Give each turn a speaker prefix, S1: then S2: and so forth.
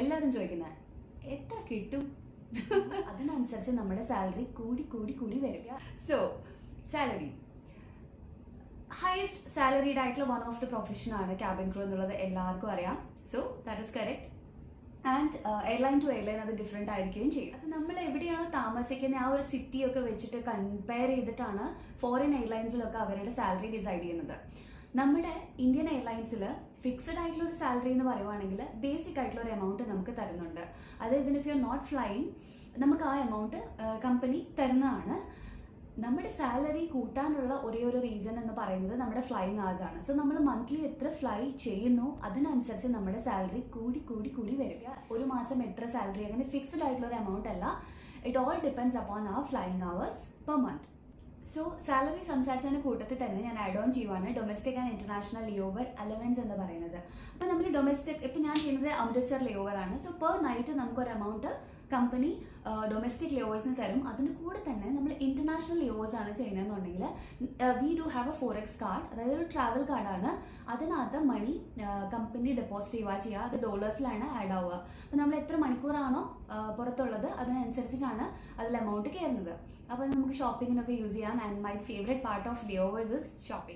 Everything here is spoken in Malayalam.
S1: എല്ലാവരും ചോദിക്കുന്നത് എത്ര കിട്ടും അതിനനുസരിച്ച് നമ്മുടെ സാലറി കൂടി കൂടി കൂടി വരിക. സോ സാലറി ഹയസ്റ്റ് സാലറീഡ് ആയിട്ടുള്ള വൺ ഓഫ് ദ പ്രൊഫഷനാണ് ക്യാബിൻ ക്രൂ എന്നുള്ളത് എല്ലാവർക്കും അറിയാം. So that is correct. And airline to airline അത് ഡിഫറെൻ്റ് ആയിരിക്കുകയും ചെയ്യും. അത് നമ്മൾ എവിടെയാണോ താമസിക്കുന്നത് ആ ഒരു സിറ്റിയൊക്കെ വെച്ചിട്ട് കമ്പയർ ചെയ്തിട്ടാണ് ഫോറിൻ എയർലൈൻസിലൊക്കെ അവരുടെ സാലറി ഡിസൈഡ് ചെയ്യുന്നത്. നമ്മുടെ ഇന്ത്യൻ എയർലൈൻസിൽ ഫിക്സഡ് ആയിട്ടുള്ള ഒരു സാലറി എന്ന് പറയുവാണെങ്കിൽ ബേസിക് ആയിട്ടുള്ള ഒരു എമൗണ്ട് നമുക്ക് തരുന്നുണ്ട്. അതായത് if you are not flying നമുക്ക് ആ എമൗണ്ട് കമ്പനി തരുന്നതാണ്. നമ്മുടെ സാലറി കൂട്ടാനുള്ള ഒരേ ഒരു റീസൺ എന്ന് പറയുന്നത് നമ്മുടെ ഫ്ലൈയിങ് ആവേഴ്സ് ആണ്. സോ നമ്മൾ മന്ത്ലി എത്ര ഫ്ലൈ ചെയ്യുന്നു അതിനനുസരിച്ച് നമ്മുടെ സാലറി കൂടി കൂടി കൂടി വരിക. ഒരു മാസം എത്ര സാലറി അങ്ങനെ ഫിക്സ്ഡ് ആയിട്ടുള്ള ഒരു എമൗണ്ട് അല്ല. It all depends upon our flying hours per month. So salary സംസാരിച്ചതിന് കൂട്ടത്തിൽ തന്നെ ഞാൻ ആഡ് ഓൺ ചെയ്യുവാണ് domestic and international layover allowance എന്ന് പറയുന്നത്. അപ്പോൾ നമ്മൾ ഡൊമസ്റ്റിക് ഇപ്പം ഞാൻ ചെയ്യുന്നത് അമൃത്സർ ലേഓവർ ആണ്. സോ പെർ നൈറ്റ് നമുക്കൊരു എമൗണ്ട് കമ്പനി ഡൊമസ്റ്റിക് ലേഓവേഴ്സിന് തരും. അതിന് കൂടെ തന്നെ നമ്മൾ ഇന്റർനാഷണൽ ലേഓവേഴ്സ് ആണ് ചെയ്യുന്നതെന്നുണ്ടെങ്കിൽ we do have a forex card, അതായത് ഒരു ട്രാവൽ കാർഡാണ്. അതിനകത്ത് മണി കമ്പനി ഡെപ്പോസിറ്റ് ചെയ്യുക, അത് ഡോളേഴ്സിലാണ് ആഡ് ആവുക. അപ്പോൾ നമ്മൾ എത്ര മണിക്കൂറാണോ പുറത്തുള്ളത് അതിനനുസരിച്ചിട്ടാണ് അതിൽ എമൗണ്ട് കയറുന്നത്. അപ്പോൾ നമുക്ക് ഷോപ്പിങ്ങിനൊക്കെ യൂസ് ചെയ്യാം. And my favourite part of layovers is shopping.